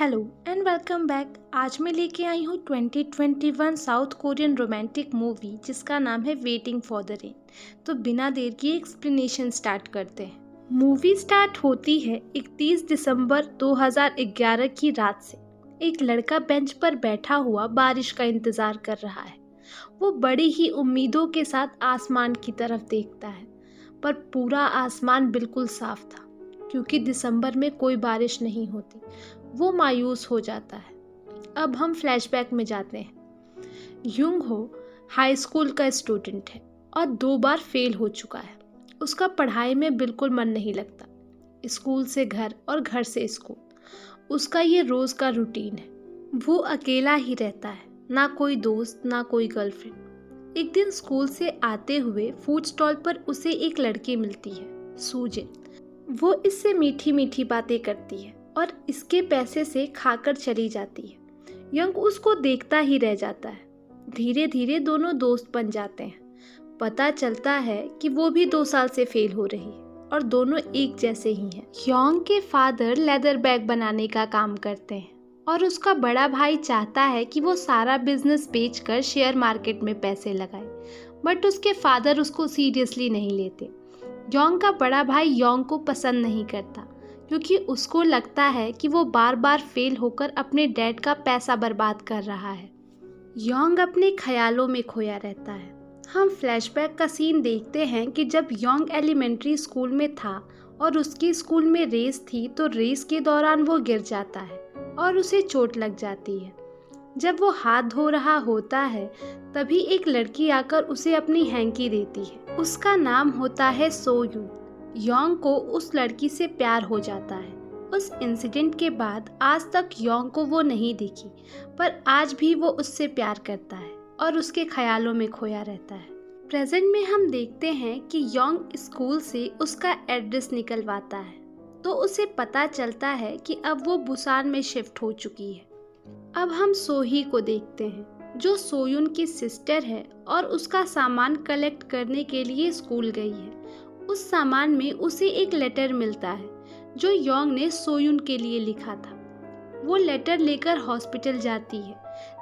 Hello and welcome back. आज मैं लेके आई हूँ 2021 साउथ कोरियन रोमांटिक मूवी जिसका नाम है वेटिंग फॉर द रेन। तो बिना देर की एक्सप्लेनेशन स्टार्ट करते हैं। मूवी स्टार्ट होती है 31 दिसंबर 2011 की रात से। एक लड़का बेंच पर बैठा हुआ बारिश का इंतज़ार कर रहा है। वो बड़ी ही उम्मीदों के साथ आसमान की तरफ देखता है, पर पूरा आसमान बिल्कुल साफ था क्योंकि दिसंबर में कोई बारिश नहीं होती। वो मायूस हो जाता है। अब हम फ्लैशबैक में जाते हैं। युंग हो हाई स्कूल का स्टूडेंट है और 2 बार फेल हो चुका है। उसका पढ़ाई में बिल्कुल मन नहीं लगता। स्कूल से घर और घर से स्कूल उसका ये रोज़ का रूटीन है। वो अकेला ही रहता है, ना कोई दोस्त ना कोई गर्लफ्रेंड। एक दिन स्कूल से आते हुए फूड स्टॉल पर उसे एक लड़की मिलती है, सूजिन। वो इससे मीठी मीठी बातें करती है और इसके पैसे से खाकर चली जाती है। यंग उसको देखता ही रह जाता है। धीरे धीरे दोनों दोस्त बन जाते हैं। पता चलता है कि वो भी 2 साल से फेल हो रही है और दोनों एक जैसे ही हैं। योंग के फादर लेदर बैग बनाने का काम करते हैं और उसका बड़ा भाई चाहता है कि वो सारा बिजनेस बेचकर शेयर मार्केट में पैसे लगाए, बट उसके फादर उसको सीरियसली नहीं लेते। योंग का बड़ा भाई योंग को पसंद नहीं करता क्योंकि उसको लगता है कि वो बार बार फेल होकर अपने डैड का पैसा बर्बाद कर रहा है। योंग अपने ख्यालों में खोया रहता है। हम फ्लैशबैक का सीन देखते हैं कि जब योंग एलिमेंट्री स्कूल में था और उसकी स्कूल में रेस थी, तो रेस के दौरान वो गिर जाता है और उसे चोट लग जाती है। जब वो हाथ धो रहा होता है तभी एक लड़की आकर उसे अपनी हैंकी देती है। उसका नाम होता है सोयून। योंग को उस लड़की से प्यार हो जाता है। उस इंसिडेंट के बाद आज तक योंग को वो नहीं दिखी, पर आज भी वो उससे प्यार करता है और उसके ख्यालों में खोया रहता है। प्रेजेंट में हम देखते हैं कि योंग स्कूल से उसका एड्रेस निकलवाता है, तो उसे पता चलता है कि अब वो बुसान में शिफ्ट हो चुकी है। अब हम सोही को देखते हैं जो सोयून की सिस्टर है और उसका सामान कलेक्ट करने के लिए स्कूल गई है। उस सामान में उसे एक लेटर मिलता है जो योंग ने सोयून के लिए लिखा था। वो लेटर लेकर हॉस्पिटल जाती है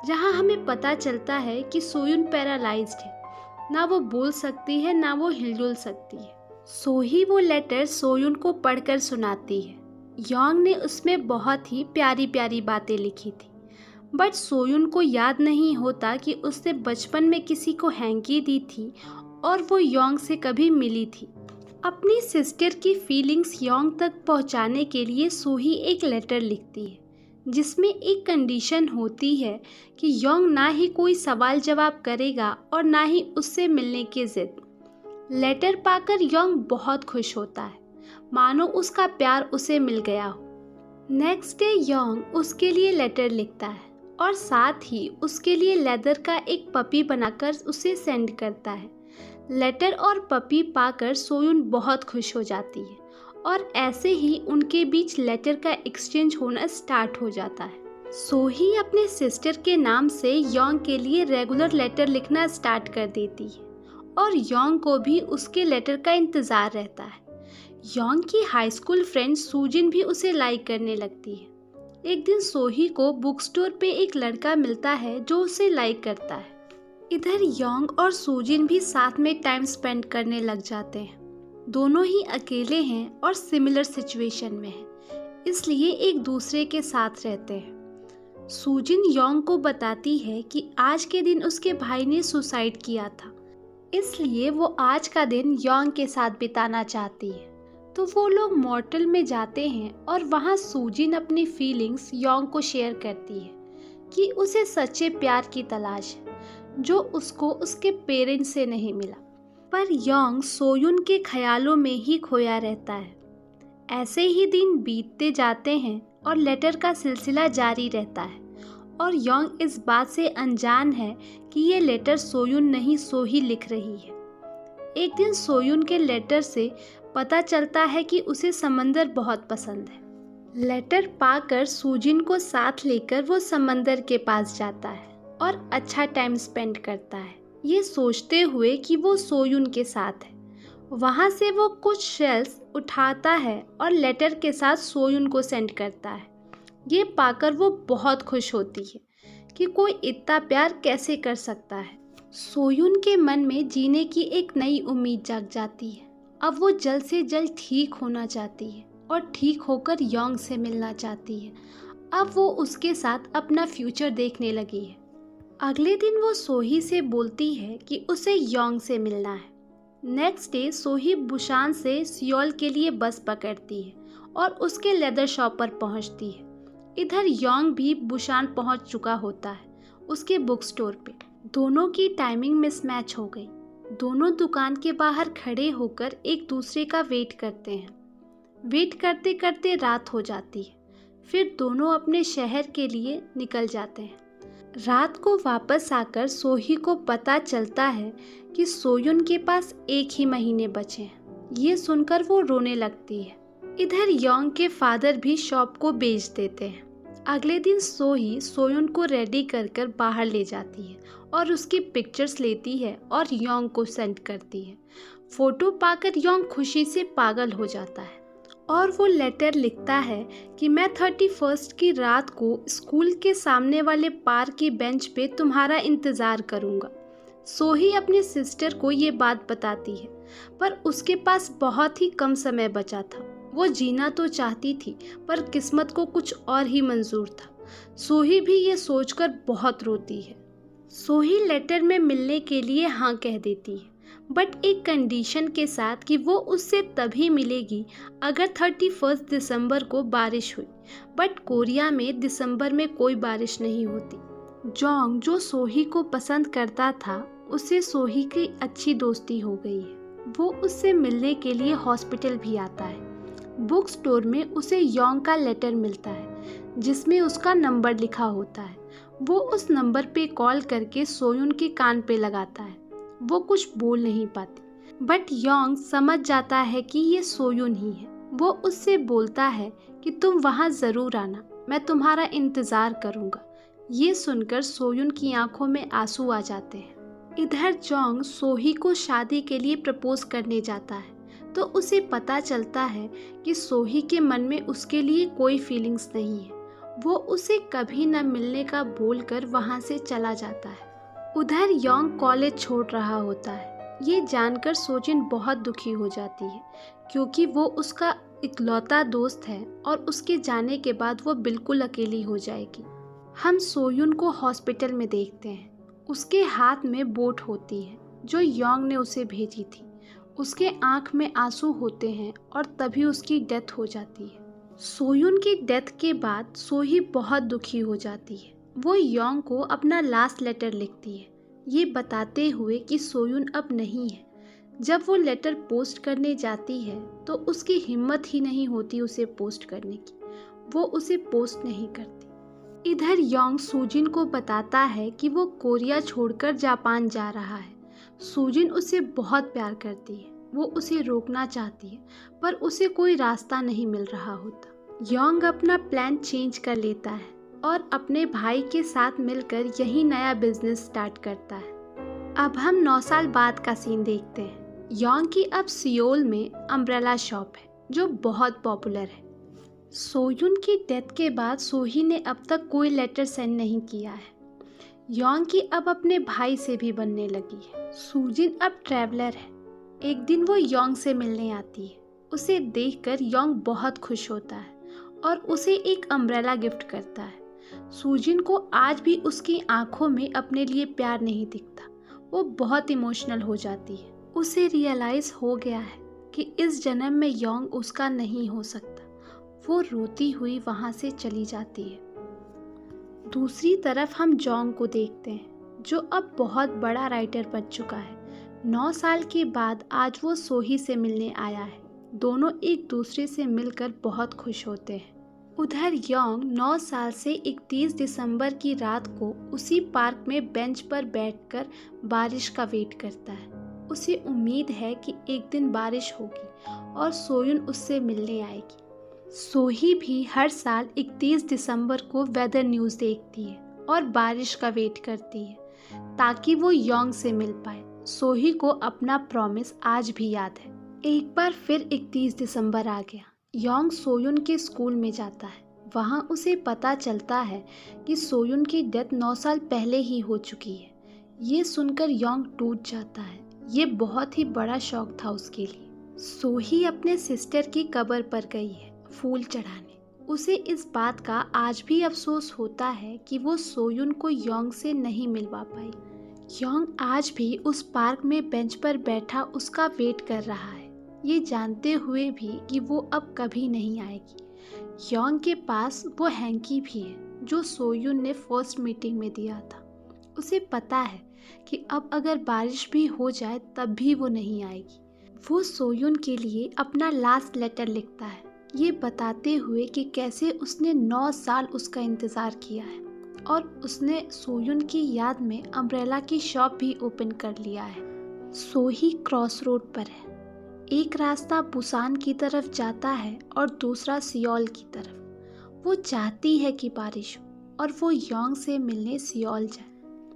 जहां हमें पता चलता है कि सोयून पैरालाइज्ड है। ना वो बोल सकती है ना वो हिलजुल सकती है। सोही वो लेटर सोयून को पढ़कर सुनाती है। योंग ने उसमें बहुत ही प्यारी प्यारी बातें लिखी थी, बट सोयून को याद नहीं होता कि उसने बचपन में किसी को हैंकी दी थी और वो योंग से कभी मिली थी। अपनी सिस्टर की फीलिंग्स योंग तक पहुंचाने के लिए सोही एक लेटर लिखती है जिसमें एक कंडीशन होती है कि योंग ना ही कोई सवाल जवाब करेगा और ना ही उससे मिलने की जिद। लेटर पाकर योंग बहुत खुश होता है, मानो उसका प्यार उसे मिल गया हो। नेक्स्ट डे योंग उसके लिए लेटर लिखता है और साथ ही उसके लिए लेदर का एक पपी बनाकर उसे सेंड करता है। लेटर और पपी पाकर सोयून बहुत खुश हो जाती है और ऐसे ही उनके बीच लेटर का एक्सचेंज होना स्टार्ट हो जाता है। सोही अपने सिस्टर के नाम से योंग के लिए रेगुलर लेटर लिखना स्टार्ट कर देती है और योंग को भी उसके लेटर का इंतज़ार रहता है। योंग की हाई स्कूल फ्रेंड सूजिन भी उसे लाइक करने लगती है। एक दिन सोही को बुक स्टोर पे एक लड़का मिलता है जो उसे लाइक करता है। इधर योंग और सूजिन भी साथ में टाइम स्पेंड करने लग जाते हैं। दोनों ही अकेले हैं और सिमिलर सिचुएशन में हैं, इसलिए एक दूसरे के साथ रहते हैं। सूजिन योंग को बताती है कि आज के दिन उसके भाई ने सुसाइड किया था, इसलिए वो आज का दिन योंग के साथ बिताना चाहती है। तो वो लोग मॉर्टल में जाते हैं और वहाँ सूजिन अपनी फीलिंग्स योंग को शेयर करती है कि उसे सच्चे प्यार की तलाश है जो उसको उसके पेरेंट्स से नहीं मिला। पर योंग सोयून के ख्यालों में ही खोया रहता है। ऐसे ही दिन बीतते जाते हैं और लेटर का सिलसिला जारी रहता है और योंग इस बात से अनजान है कि ये लेटर सोयून नहीं सोही लिख रही है। एक दिन सोयून के लेटर से पता चलता है कि उसे समंदर बहुत पसंद है। लेटर पाकर सूजिन को साथ लेकर वो समंदर के पास जाता है और अच्छा टाइम स्पेंड करता है, ये सोचते हुए कि वो सोयून के साथ है। वहाँ से वो कुछ शेल्स उठाता है और लेटर के साथ सोयून को सेंड करता है। ये पाकर वो बहुत खुश होती है कि कोई इतना प्यार कैसे कर सकता है। सोयुन के मन में जीने की एक नई उम्मीद जाग जाती है। अब वो जल्द से जल्द ठीक होना चाहती है और ठीक होकर योंग से मिलना चाहती है। अब वो उसके साथ अपना फ्यूचर देखने लगी है। अगले दिन वो सोही से बोलती है कि उसे योंग से मिलना है। नेक्स्ट डे सोही बुसान से सियोल के लिए बस पकड़ती है और उसके लेदर शॉप पर पहुंचती है। इधर योंग भी बुसान पहुंच चुका होता है उसके बुक स्टोर पे। दोनों की टाइमिंग मिसमैच हो गई। दोनों दुकान के बाहर खड़े होकर एक दूसरे का वेट करते हैं। वेट करते करते रात हो जाती है। फिर दोनों अपने शहर के लिए निकल जाते हैं। रात को वापस आकर सोही को पता चलता है कि सोयुन के पास 1 ही महीने बचे हैं। ये सुनकर वो रोने लगती है। इधर योंग के फादर भी शॉप को बेच देते हैं। अगले दिन सोही सोयुन को रेडी कर कर बाहर ले जाती है और उसकी पिक्चर्स लेती है और योंग को सेंड करती है। फोटो पाकर योंग खुशी से पागल हो जाता है और वो लेटर लिखता है कि मैं 31 की रात को स्कूल के सामने वाले पार्क की बेंच पे तुम्हारा इंतज़ार करूँगा। सोही अपनी सिस्टर को ये बात बताती है, पर उसके पास बहुत ही कम समय बचा था। वो जीना तो चाहती थी, पर किस्मत को कुछ और ही मंजूर था। सोही भी ये सोचकर बहुत रोती है। सोही लेटर में मिलने के लिए हाँ कह देती है, बट एक कंडीशन के साथ कि वो उससे तभी मिलेगी अगर 31 दिसंबर को बारिश हुई। बट कोरिया में दिसंबर में कोई बारिश नहीं होती। जोंग जो सोही को पसंद करता था, उससे सोही की अच्छी दोस्ती हो गई है। वो उससे मिलने के लिए हॉस्पिटल भी आता है। बुक स्टोर में उसे योंग का लेटर मिलता है जिसमें उसका नंबर लिखा होता है। वो उस नंबर पे कॉल करके सोयुन के कान पे लगाता है। वो कुछ बोल नहीं पाती, बट योंग समझ जाता है कि ये सोयुन ही है। वो उससे बोलता है कि तुम वहाँ ज़रूर आना, मैं तुम्हारा इंतज़ार करूँगा। ये सुनकर सोयुन की आंखों में आंसू आ जाते हैं। इधर जोंग सोही को शादी के लिए प्रपोज करने जाता है तो उसे पता चलता है कि सोही के मन में उसके लिए कोई फीलिंग्स नहीं है। वो उसे कभी न मिलने का बोलकर वहाँ से चला जाता है। उधर योंग कॉलेज छोड़ रहा होता है। ये जानकर सोजिन बहुत दुखी हो जाती है क्योंकि वो उसका इकलौता दोस्त है और उसके जाने के बाद वो बिल्कुल अकेली हो जाएगी। हम सोयुन को हॉस्पिटल में देखते हैं। उसके हाथ में बोट होती है जो योंग ने उसे भेजी थी। उसके आंख में आंसू होते हैं और तभी उसकी डेथ हो जाती है। सोयुन की डेथ के बाद सोही बहुत दुखी हो जाती है। वो योंग को अपना लास्ट लेटर लिखती है, ये बताते हुए कि सोयुन अब नहीं है। जब वो लेटर पोस्ट करने जाती है तो उसकी हिम्मत ही नहीं होती उसे पोस्ट करने की। वो उसे पोस्ट नहीं करती। इधर योंग सुजिन को बताता है कि वो कोरिया छोड़कर जापान जा रहा है। सुजिन उसे बहुत प्यार करती है। वो उसे रोकना चाहती है पर उसे कोई रास्ता नहीं मिल रहा होता। योंग अपना प्लान चेंज कर लेता है और अपने भाई के साथ मिलकर यही नया बिजनेस स्टार्ट करता है। अब हम 9 साल बाद का सीन देखते हैं। योंग की अब सियोल में अम्ब्रेला शॉप है जो बहुत पॉपुलर है। सोयुन की डेथ के बाद सोही ने अब तक कोई लेटर सेंड नहीं किया है। योंग की अब अपने भाई से भी बनने लगी है। सुजिन अब ट्रैवलर है। एक दिन वो योंग से मिलने आती है। उसे देखकर योंग बहुत खुश होता है और उसे एक अम्ब्रेला गिफ्ट करता है। सुजिन को आज भी उसकी आंखों में अपने लिए प्यार नहीं दिखता। वो बहुत इमोशनल हो जाती है। उसे रियलाइज हो गया है कि इस जन्म में योंग उसका नहीं हो सकता। वो रोती हुई वहाँ से चली जाती है। दूसरी तरफ हम जोंग को देखते हैं जो अब बहुत बड़ा राइटर बन चुका है। 9 साल के बाद आज वो सोही से मिलने आया है। दोनों एक दूसरे से मिलकर बहुत खुश होते हैं। उधर योंग 9 साल से 31 दिसंबर की रात को उसी पार्क में बेंच पर बैठकर बारिश का वेट करता है। उसे उम्मीद है कि एक दिन बारिश होगी और सोयुन उससे मिलने आएगी। सोही भी हर साल 31 दिसंबर को वेदर न्यूज़ देखती है और बारिश का वेट करती है ताकि वो योंग से मिल पाए। सोही को अपना प्रॉमिस आज भी याद है। एक बार फिर 31 दिसंबर आ गया। योंग सोयुन के स्कूल में जाता है। वहाँ उसे पता चलता है कि सोयुन की डेथ 9 साल पहले ही हो चुकी है। ये सुनकर योंग टूट जाता है। ये बहुत ही बड़ा शौक था उसके लिए। सोही अपने सिस्टर की कब्र पर गई है फूल चढ़ाने। उसे इस बात का आज भी अफसोस होता है कि वो सोयुन को योंग से नहीं मिलवा पाई। योंग आज भी उस पार्क में बेंच पर बैठा उसका वेट कर रहा है, ये जानते हुए भी कि वो अब कभी नहीं आएगी। योंग के पास वो हैंकी भी है जो सोयुन ने फर्स्ट मीटिंग में दिया था। उसे पता है कि अब अगर बारिश भी हो जाए तब भी वो नहीं आएगी। वो सोयुन के लिए अपना लास्ट लेटर लिखता है, ये बताते हुए कि कैसे उसने 9 साल उसका इंतज़ार किया है और उसने सोयुन की याद में अम्ब्रेला की शॉप भी ओपन कर लिया है। सोही क्रॉस रोड पर है। एक रास्ता बुसान की तरफ जाता है और दूसरा सियोल की तरफ। वो चाहती है कि बारिश हो और वो योंग से मिलने सियोल जाए।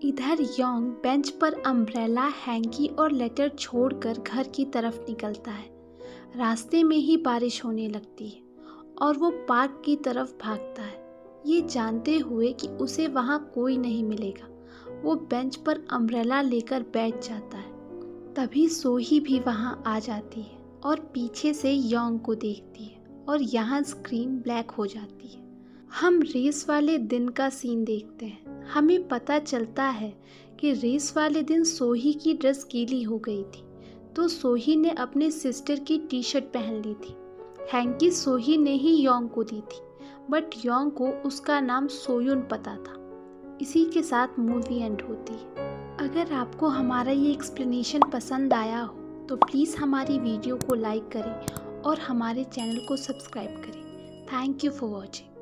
इधर योंग बेंच पर अम्ब्रेला, हैंकी और लेटर छोड़कर घर की तरफ निकलता है। रास्ते में ही बारिश होने लगती है और वो पार्क की तरफ भागता है, ये जानते हुए कि उसे वहाँ कोई नहीं मिलेगा। वो बेंच पर अम्ब्रेला लेकर बैठ जाता है। तभी सोही भी वहाँ आ जाती है और पीछे से योंग को देखती है और यहाँ स्क्रीन ब्लैक हो जाती है। हम रेस वाले दिन का सीन देखते हैं। हमें पता चलता है कि रेस वाले दिन सोही की ड्रेस गीली हो गई थी, तो सोही ने अपने सिस्टर की टी शर्ट पहन ली थी। हैंकी सोही ने ही योंग को दी थी, बट योंग को उसका नाम सोयुन पता था। इसी के साथ मूवी एंड होती है। अगर आपको हमारा ये एक्सप्लेनेशन पसंद आया हो तो प्लीज़ हमारी वीडियो को लाइक करें और हमारे चैनल को सब्सक्राइब करें। Thank you for watching.